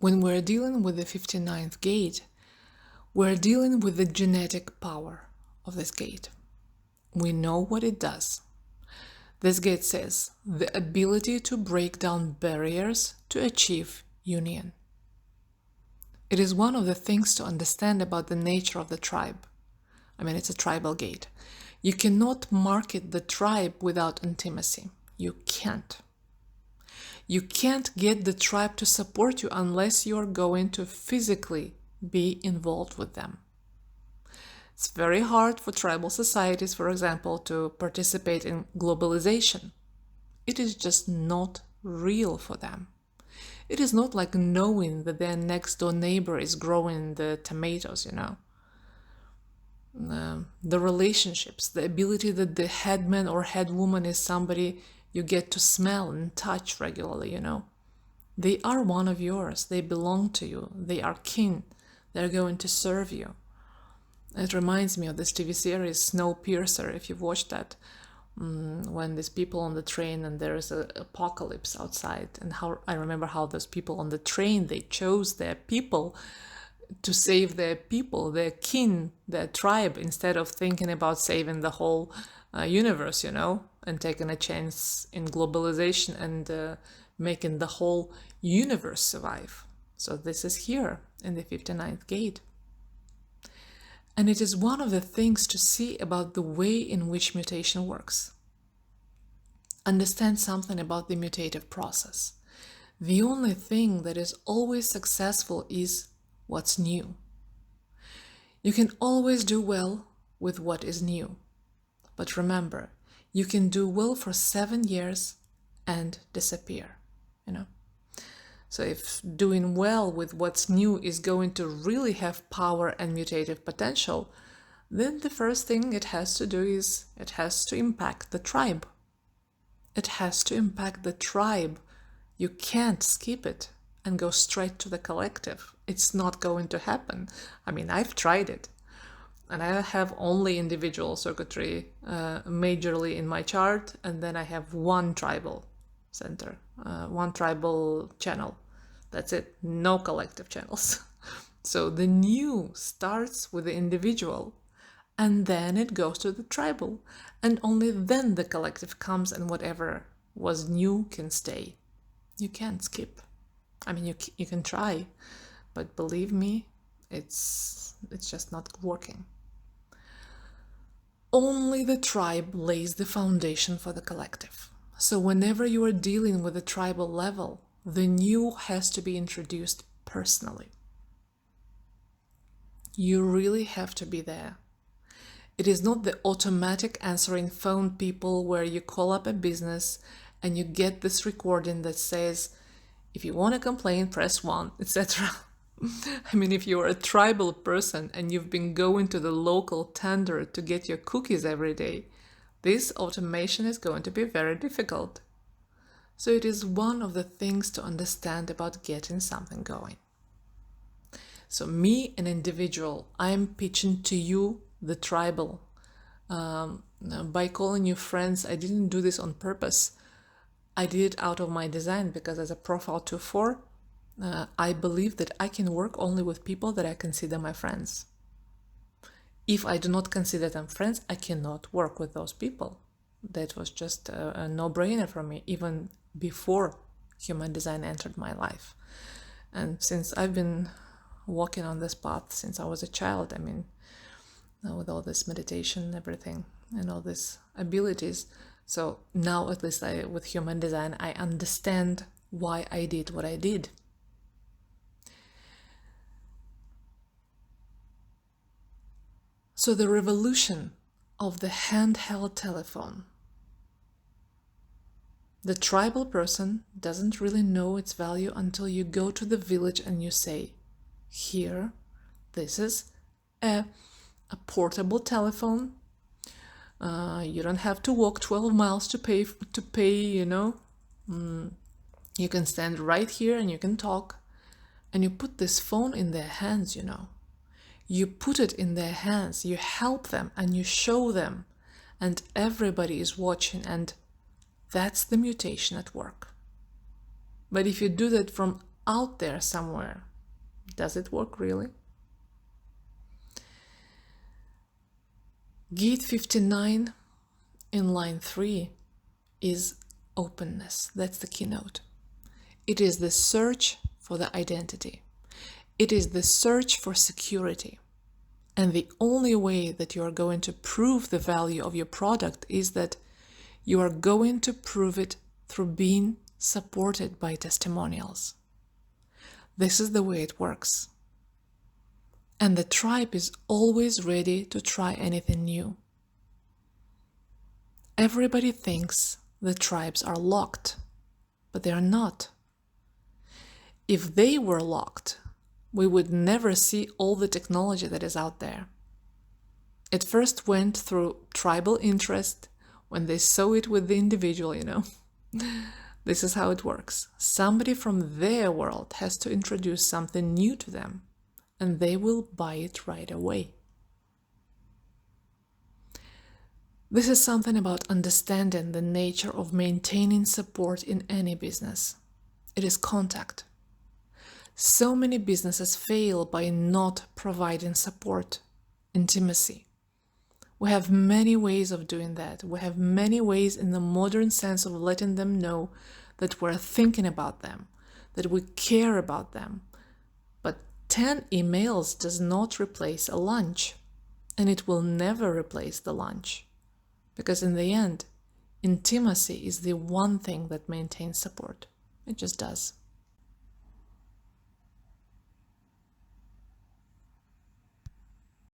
When we're dealing with the 59th gate, we're dealing with the genetic power of this gate. We know what it does. This gate says the ability to break down barriers to achieve union. It is one of the things to understand about the nature of the tribe. I mean, it's a tribal gate. You cannot market the tribe without intimacy. You can't. You can't get the tribe to support you unless you're going to physically be involved with them. It's very hard for tribal societies, for example, to participate in globalization. It is just not real for them. It is not like knowing that their next door neighbor is growing the tomatoes, The relationships, the ability that the headman or headwoman is somebody you get to smell and touch regularly, They are one of yours. They belong to you. They are kin. They're going to serve you. It reminds me of this TV series Snowpiercer, if you've watched that, when there's people on the train and there is an apocalypse outside, and how I remember how those people on the train, they chose their people to save their people, their kin, their tribe, instead of thinking about saving the whole universe, and taking a chance in globalization and making the whole universe survive. So this is here in the 59th gate. And it is one of the things to see about the way in which mutation works. Understand something about the mutative process. The only thing that is always successful is what's new. You can always do well with what is new. But remember, you can do well for 7 years and disappear, So if doing well with what's new is going to really have power and mutative potential, then the first thing it has to do is it has to impact the tribe. It has to impact the tribe. You can't skip it and go straight to the collective. It's not going to happen. I mean, I've tried it. And I have only individual circuitry majorly in my chart, and then I have one tribal center, one tribal channel. That's it, no collective channels. So the new starts with the individual, and then it goes to the tribal, and only then the collective comes, and whatever was new can stay. You can't skip. I mean, you can try, but believe me, it's just not working. Only the tribe lays the foundation for the collective. So whenever you are dealing with a tribal level, the new has to be introduced personally. You really have to be there. It is not the automatic answering phone people where you call up a business and you get this recording that says, if you want to complain, press 1, etc. I mean, if you're a tribal person and you've been going to the local tender to get your cookies every day, this automation is going to be very difficult. So it is one of the things to understand about getting something going. So me, an individual, I'm pitching to you the tribal. By calling you friends, I didn't do this on purpose. I did it out of my design because as a profile 2-4, I believe that I can work only with people that I consider my friends. If I do not consider them friends, I cannot work with those people. That was just a no-brainer for me, even before human design entered my life. And since I've been walking on this path since I was a child, I mean, with all this meditation and everything, and all these abilities, so now at least with human design, I understand why I did what I did. So the revolution of the handheld telephone. The tribal person doesn't really know its value until you go to the village and you say, here, this is a portable telephone. You don't have to walk 12 miles to pay, You can stand right here and you can talk. And you put this phone in their hands, You put it in their hands, you help them and you show them. And everybody is watching, and that's the mutation at work. But if you do that from out there somewhere. Does it work really? Gate 59 in line 3 is openness. That's the keynote. It is the search for the identity. It is the search for security. And the only way that you are going to prove the value of your product is that you are going to prove it through being supported by testimonials. This is the way it works. And the tribe is always ready to try anything new. Everybody thinks the tribes are locked, but they are not. If they were locked, we would never see all the technology that is out there. It first went through tribal interest when they saw it with the individual, This is how it works. Somebody from their world has to introduce something new to them, and they will buy it right away. This is something about understanding the nature of maintaining support in any business. It is contact. So many businesses fail by not providing support, intimacy. We have many ways of doing that. We have many ways in the modern sense of letting them know that we're thinking about them, that we care about them. But 10 emails does not replace a lunch, and it will never replace the lunch. Because in the end, intimacy is the one thing that maintains support. It just does.